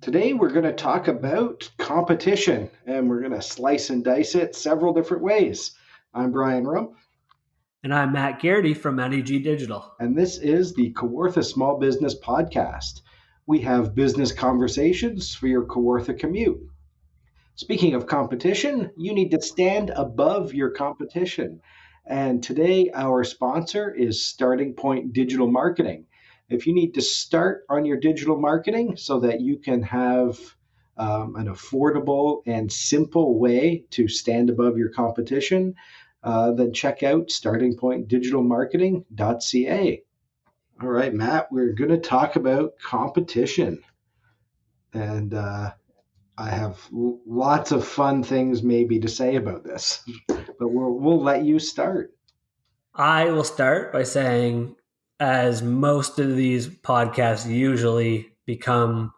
Today, we're going to talk about competition and we're going to slice and dice it several different ways. I'm Brian Rump, And I'm Matt Garrity from NEG Digital. and this is the Kawartha Small Business Podcast. We have business conversations for your Kawartha commute. Speaking of competition, you need to stand above your competition. And today, our sponsor is Starting Point Digital Marketing. If you need to start on your digital marketing so that you can have an affordable and simple way to stand above your competition, then check out startingpointdigitalmarketing.ca. All right, Matt, we're going to talk about competition. And I have lots of fun things maybe to say about this, but we'll let you start. I will start by saying, as most of these podcasts usually become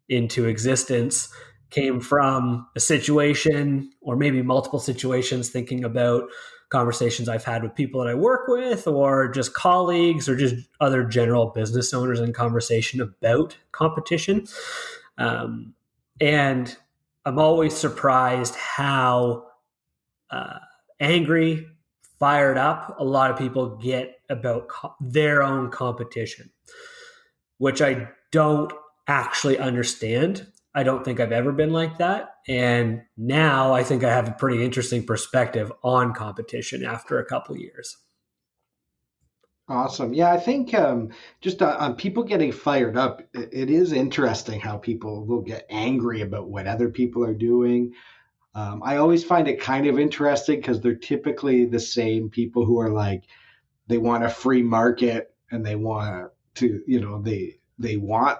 into existence, came from a situation or maybe multiple situations, thinking about conversations I've had with people that I work with or just colleagues or just other general business owners in conversation about competition. And I'm always surprised how angry, fired up a lot of people get about their own competition, which I don't actually understand. I don't think I've ever been like that. And now I think I have a pretty interesting perspective on competition after a couple of years. Awesome. Yeah, I think just on people getting fired up, it is interesting how people will get angry about what other people are doing. I always find it kind of interesting because they're typically the same people who are like, they want a free market and they want to, they want,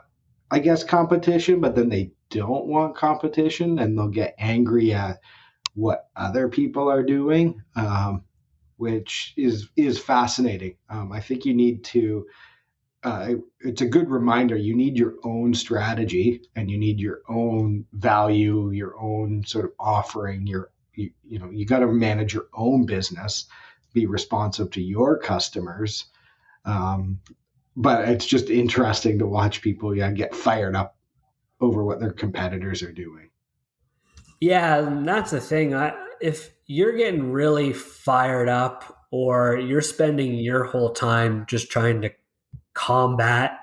I guess, competition, but then they don't want competition and they'll get angry at what other people are doing, which is fascinating. I think you need to. It's a good reminder. You need your own strategy, and you need your own value, your own sort of offering. You got to manage your own business, be responsive to your customers. But it's just interesting to watch people, get fired up over what their competitors are doing. Yeah, and that's the thing. If you're getting really fired up or you're spending your whole time just trying to combat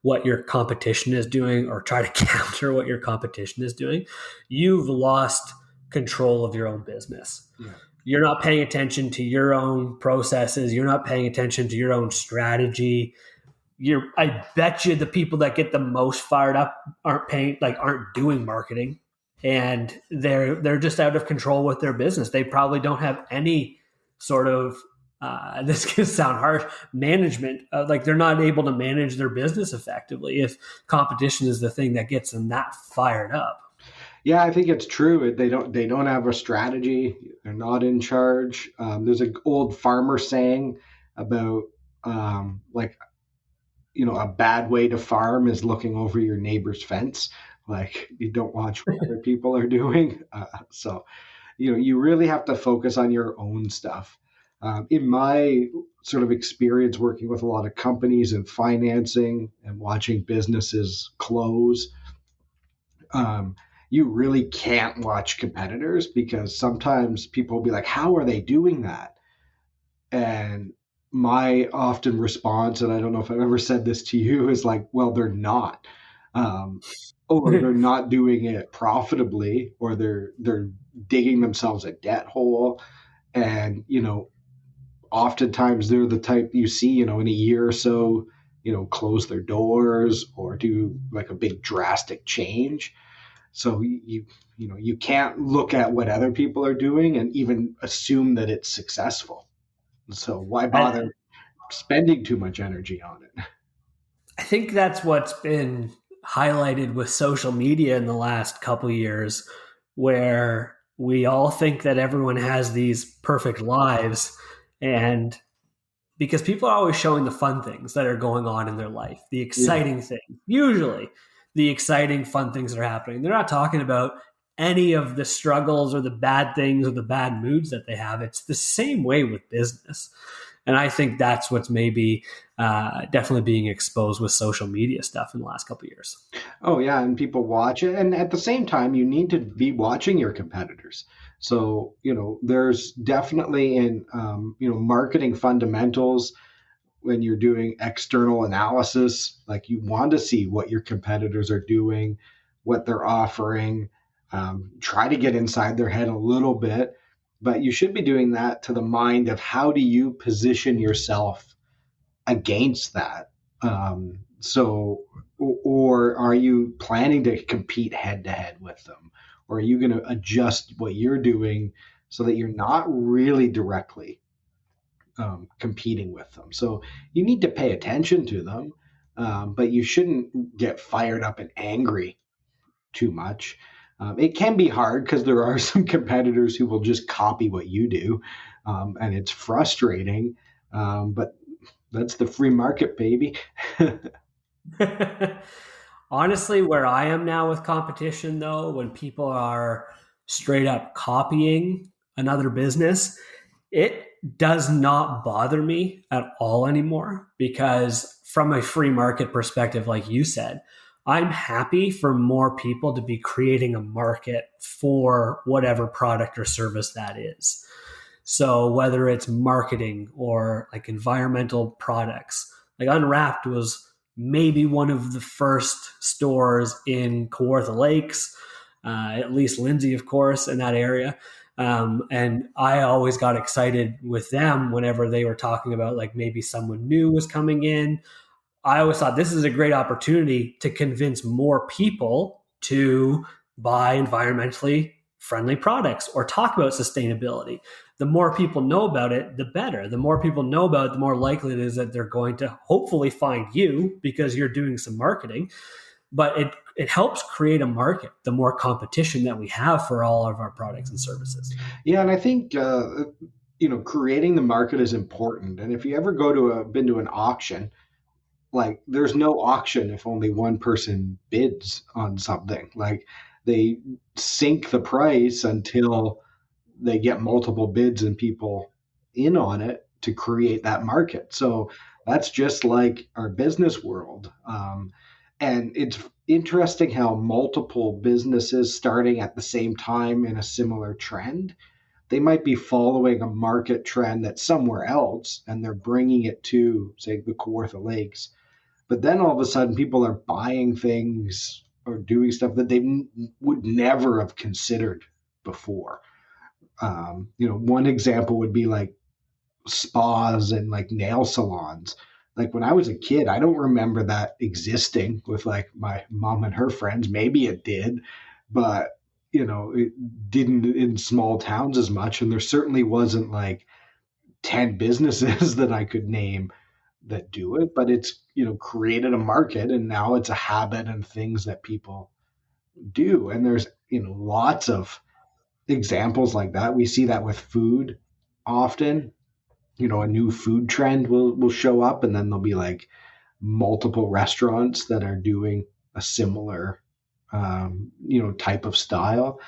what your competition is doing or try to counter what your competition is doing, you've lost control of your own business. Yeah. You're not paying attention to your own processes. You're not paying attention to your own strategy. I bet you the people that get the most fired up aren't doing marketing, and they're just out of control with their business. They probably don't have any sort of this can sound harsh, management. They're not able to manage their business effectively if competition is the thing that gets them that fired up. Yeah, I think it's true. They don't have a strategy. They're not in charge. There's an old farmer saying about a bad way to farm is looking over your neighbor's fence. Like you don't watch what other people are doing. So you really have to focus on your own stuff. In my sort of experience working with a lot of companies and financing and watching businesses close, you really can't watch competitors because sometimes people will be like, how are they doing that? And my often response, and I don't know if I've ever said this to you, is like, well, they're not. Or they're not doing it profitably, or they're digging themselves a debt hole. And, oftentimes they're the type you see, in a year or so, close their doors or do like a big drastic change. So you can't look at what other people are doing and even assume that it's successful. So why bother spending too much energy on it? I think that's what's been highlighted with social media in the last couple of years, where we all think that everyone has these perfect lives, and because people are always showing the fun things that are going on in their life, the exciting things, usually the exciting, fun things that are happening. They're not talking about any of the struggles or the bad things or the bad moods that they have. It's the same way with business. And I think that's what's maybe definitely being exposed with social media stuff in the last couple of years. Oh yeah, and people watch it, and at the same time, you need to be watching your competitors. So there's definitely in marketing fundamentals when you're doing external analysis, like you want to see what your competitors are doing, what they're offering, try to get inside their head a little bit, but you should be doing that to the mind of how do you position yourself against that. Or are you planning to compete head to head with them? Or are you going to adjust what you're doing so that you're not really directly competing with them? So you need to pay attention to them, but you shouldn't get fired up and angry too much. It can be hard because there are some competitors who will just copy what you do, and it's frustrating. But that's the free market, baby. Honestly, where I am now with competition, though, when people are straight up copying another business, it does not bother me at all anymore because, from a free market perspective, like you said, I'm happy for more people to be creating a market for whatever product or service that is. So whether it's marketing or like environmental products, like Unwrapped was maybe one of the first stores in Kawartha Lakes, at least Lindsay, of course, in that area. And I always got excited with them whenever they were talking about like maybe someone new was coming in. I always thought this is a great opportunity to convince more people to buy environmentally friendly products or talk about sustainability. The more people know about it, the better. The more people know about it, the more likely it is that they're going to hopefully find you because you're doing some marketing. But it helps create a market, the more competition that we have for all of our products and services. Yeah, and I think creating the market is important. And if you ever been to an auction, like there's no auction if only one person bids on something. Like they sink the price until they get multiple bids and people in on it to create that market. So that's just like our business world. And it's interesting how multiple businesses starting at the same time in a similar trend, they might be following a market trend that's somewhere else and they're bringing it to, say, the Kawartha Lakes. But then all of a sudden, people are buying things or doing stuff that they would never have considered before. One example would be like spas and like nail salons. Like when I was a kid, I don't remember that existing with like my mom and her friends. Maybe it did, but it didn't in small towns as much. And there certainly wasn't like 10 businesses that I could name that do it, but it's, created a market and now it's a habit and things that people do. And there's, lots of examples like that. We see that with food often. A new food trend will show up and then there'll be like multiple restaurants that are doing a similar type of style.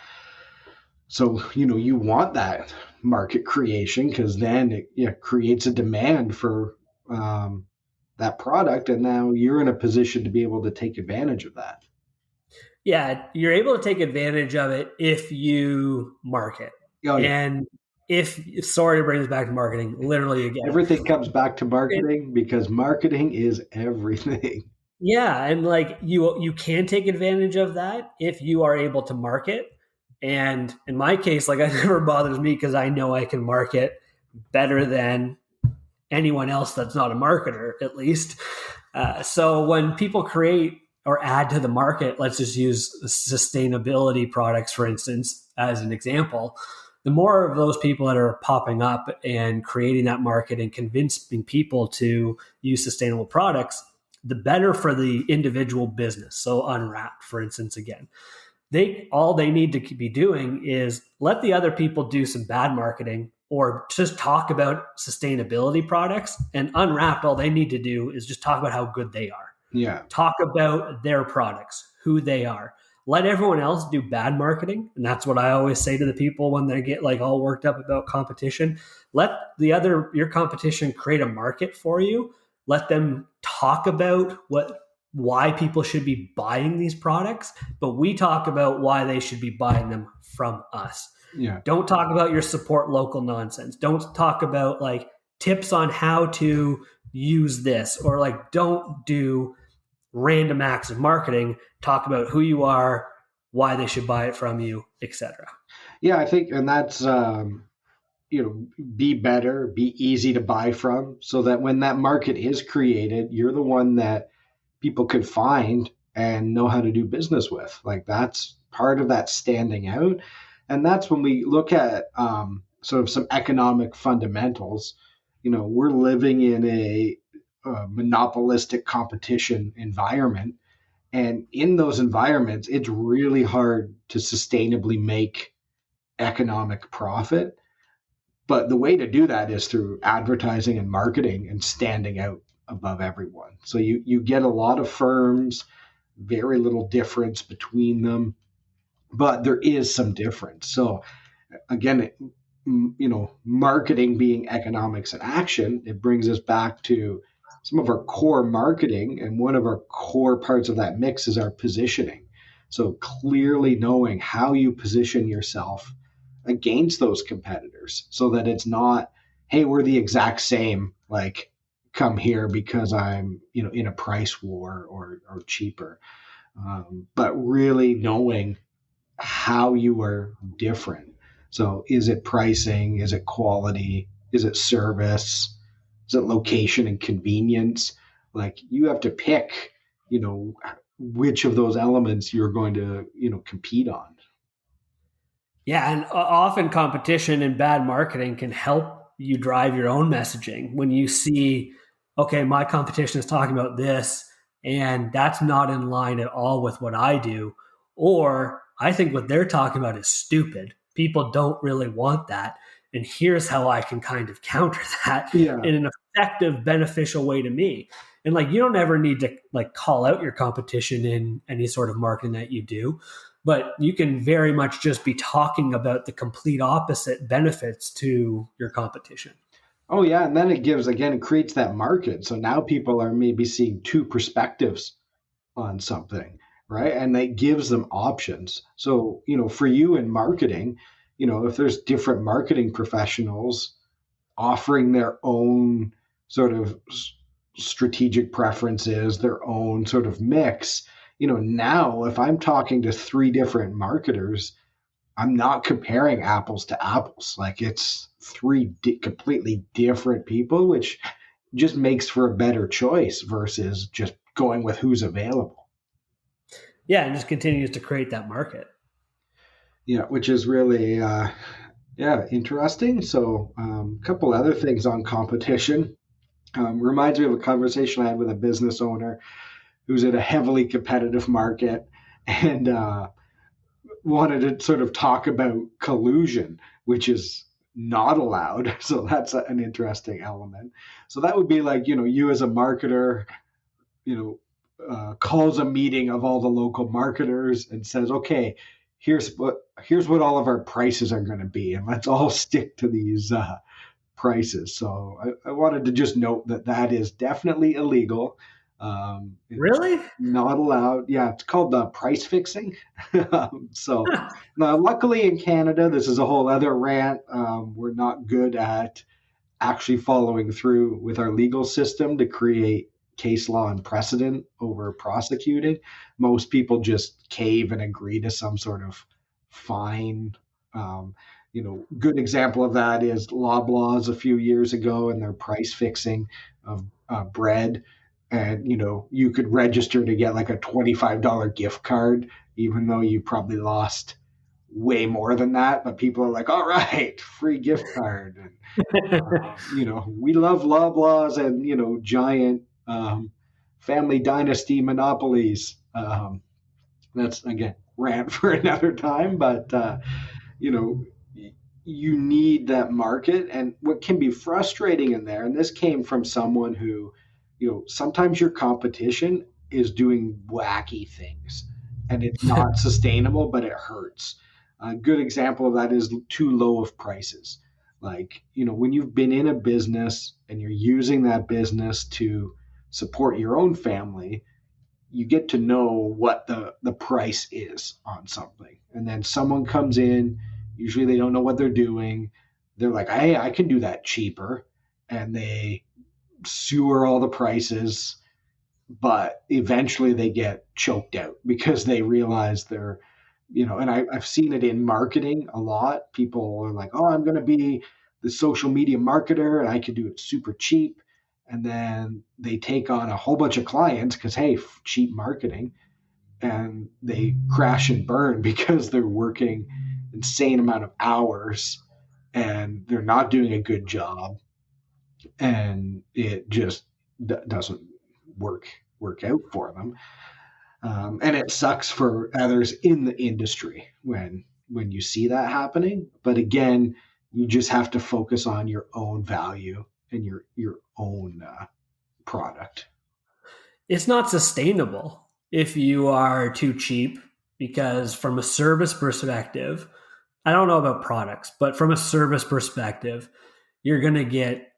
So you want that market creation because then it creates a demand for that product, and now you're in a position to be able to take advantage of that. Yeah, you're able to take advantage of it if you market. Oh, yeah. And sorry to bring this back to marketing, literally again. Everything comes back to marketing because marketing is everything. Yeah, and like you can take advantage of that if you are able to market. And in my case, like it never bothers me because I know I can market better than anyone else that's not a marketer, at least. So when people create or add to the market, let's just use sustainability products, for instance, as an example, the more of those people that are popping up and creating that market and convincing people to use sustainable products, the better for the individual business. So Unwrapped, for instance, again, all they need to be doing is let the other people do some bad marketing or just talk about sustainability products. And Unwrapped, all they need to do is just talk about how good they are. Yeah. Talk about their products, who they are. let everyone else do bad marketing. And that's what I always say to the people when they get like all worked up about competition. Let your competition create a market for you. Let them talk about why people should be buying these products, but we talk about why they should be buying them from us. Yeah. Don't talk about your support local nonsense. Don't talk about like tips on how to use this, or like don't do random acts of marketing. Talk about who you are, why they should buy it from you, etc. Yeah, I think, and that's be better, be easy to buy from, so that when that market is created, you're the one that people could find and know how to do business with. Like that's part of that standing out. And that's when we look at sort of some economic fundamentals. We're living in a monopolistic competition environment. And in those environments, it's really hard to sustainably make economic profit. But the way to do that is through advertising and marketing and standing out above everyone. So you get a lot of firms, very little difference between them, but there is some difference. So again, marketing being economics in action, it brings us back to some of our core marketing. And one of our core parts of that mix is our positioning. So clearly knowing how you position yourself against those competitors so that it's not, hey, we're the exact same, like come here because I'm, in a price war or cheaper. But really knowing how you are different. So is it pricing? Is it quality? Is it service? Is it location and convenience? Like you have to pick, which of those elements you're going to, compete on. Yeah, and often competition and bad marketing can help you drive your own messaging. When you see, okay, my competition is talking about this, and that's not in line at all with what I do, or I think what they're talking about is stupid. People don't really want that. And here's how I can kind of counter that Yeah. in an effective, beneficial way to me. And like, you don't ever need to like call out your competition in any sort of marketing that you do, but you can very much just be talking about the complete opposite benefits to your competition. Oh yeah, and then it creates that market. So now people are maybe seeing two perspectives on something, right? And that gives them options. So, for you in marketing, if there's different marketing professionals offering their own sort of strategic preferences, their own sort of mix, now if I'm talking to three different marketers, I'm not comparing apples to apples. Like it's three completely different people, which just makes for a better choice versus just going with who's available. Yeah, and just continues to create that market. Yeah, which is really interesting. So a couple other things on competition. Reminds me of a conversation I had with a business owner who's in a heavily competitive market and wanted to sort of talk about collusion, which is not allowed. So that's an interesting element. So that would be like, you as a marketer, calls a meeting of all the local marketers and says, okay, here's what all of our prices are going to be, and let's all stick to these prices. So I wanted to just note that is definitely illegal. Really? Not allowed. Yeah, it's called price fixing. So now, luckily in Canada, this is a whole other rant. We're not good at actually following through with our legal system to create case law and precedent over prosecuting. Most people just cave and agree to some sort of fine. Good example of that is Loblaws a few years ago and their price fixing of bread. And you could register to get like a $25 gift card, even though you probably lost way more than that. But people are like, all right, free gift card. And we love Loblaws and giant family dynasty monopolies. That's again rant for another time, but you need that market. And what can be frustrating in there, and this came from someone who, sometimes your competition is doing wacky things. and it's not sustainable, but it hurts. A good example of that is too low of prices. Like, when you've been in a business and you're using that business to support your own family, you get to know what the price is on something. And then someone comes in, usually they don't know what they're doing. They're like, hey, I can do that cheaper. And they sewer all the prices, but eventually they get choked out because they realize and I've seen it in marketing a lot. People are like, oh, I'm going to be the social media marketer and I can do it super cheap. And then they take on a whole bunch of clients because, hey, cheap marketing, and they crash and burn because they're working insane amount of hours and they're not doing a good job, and it just doesn't work out for them. And it sucks for others in the industry when you see that happening. But again, you just have to focus on your own value and your own product. It's not sustainable if you are too cheap, because from a service perspective, I don't know about products, but from a service perspective, you're going to get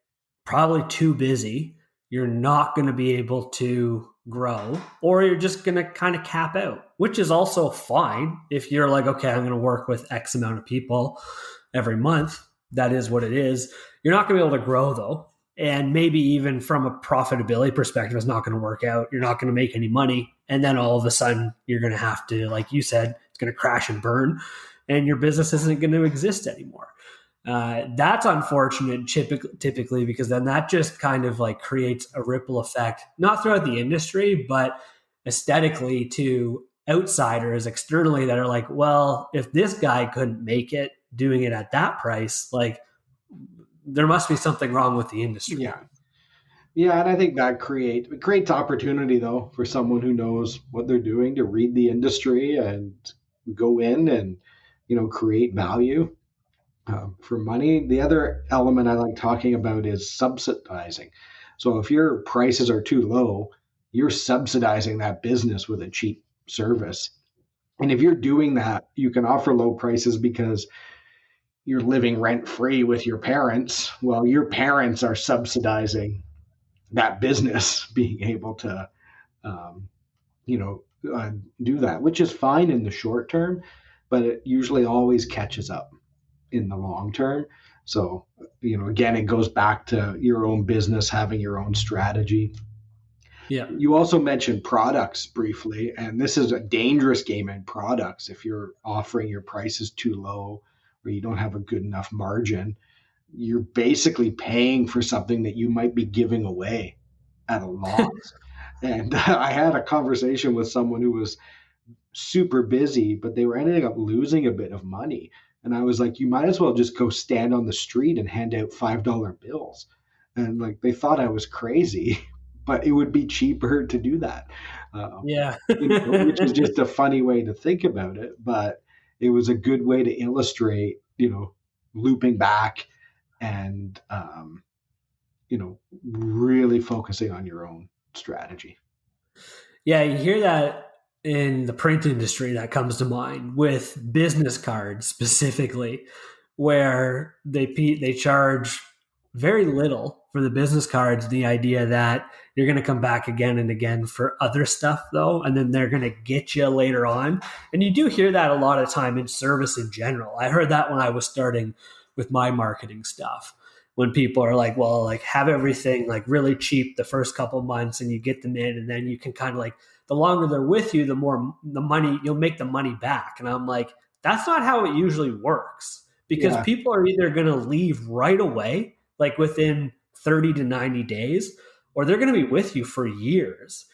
probably too busy. You're not going to be able to grow, or you're just going to kind of cap out, which is also fine if you're like, okay, I'm going to work with X amount of people every month. That is what it is. You're not going to be able to grow though. And maybe even from a profitability perspective, it's not going to work out. You're not going to make any money. And then all of a sudden, you're going to have to, like you said, it's going to crash and burn, and your business isn't going to exist anymore. That's unfortunate typically, because then that just kind of like creates a ripple effect, not throughout the industry, but aesthetically to outsiders externally that are like, well, if this guy couldn't make it doing it at that price, like there must be something wrong with the industry. Yeah, and I think that creates opportunity though for someone who knows what they're doing to read the industry and go in and create value for money. The other element I like talking about is subsidizing. So if your prices are too low, you're subsidizing that business with a cheap service. And if you're doing that, you can offer low prices because you're living rent free with your parents. Well, your parents are subsidizing that business being able to, um, do that, which is fine in the short term, but it usually always catches up in the long term. So, again, it goes back to your own business, having your own strategy. Yeah. You also mentioned products briefly, and this is a dangerous game in products. If you're offering your prices too low or you don't have a good enough margin, you're basically paying for something that you might be giving away at a loss. And I had a conversation with someone who was super busy, but they were ending up losing a bit of money. And I was like, you might as well just go stand on the street and hand out $5 bills. And like they thought I was crazy, but it would be cheaper to do that. Yeah. Which is just a funny way to think about it, but it was a good way to illustrate, looping back and really focusing on your own strategy. Yeah, you hear that in the print industry. That comes to mind with business cards specifically, where they charge very little for the business cards. The idea that you're going to come back again and again for other stuff though, and then they're going to get you later on. And you do hear that a lot of time in service in general. I heard that when I was starting with my marketing stuff, when people are like, well, like have everything like really cheap the first couple of months and you get them in, and then you can kind of like, the longer they're with you, the more the money you'll make the money back. And I'm like, that's not how it usually works, because people are either going to leave right away, like within 30 to 90 days, or they're going to be with you for years.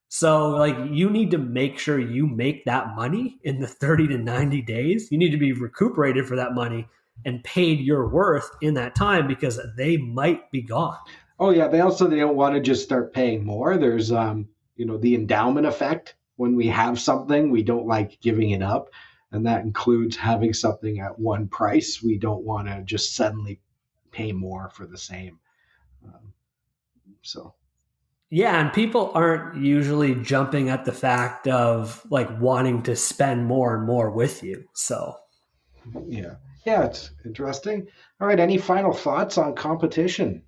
So like you need to make sure you make that money in the 30 to 90 days. You need to be recuperated for that money and paid your worth in that time, because they might be gone. Oh yeah, they don't want to just start paying more. There's the endowment effect. When we have something, we don't like giving it up, and that includes having something at one price. We don't want to just suddenly pay more for the same. So Yeah, and people aren't usually jumping at the fact of like wanting to spend more and more with you. So, Yeah. Yeah, it's interesting. All right. Any final thoughts on competition?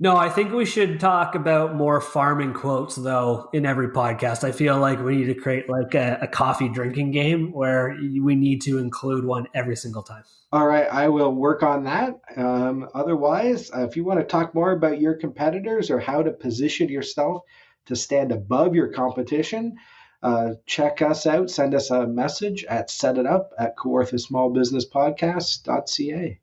no, I think we should talk about more farming quotes though in every podcast. I feel like we need to create like a coffee drinking game where we need to include one every single time. All right, I will work on that. Otherwise, if you want to talk more about your competitors or how to position yourself to stand above your competition, check us out. Send us a message at setitup@kawarthasmallbusinesspodcast.ca.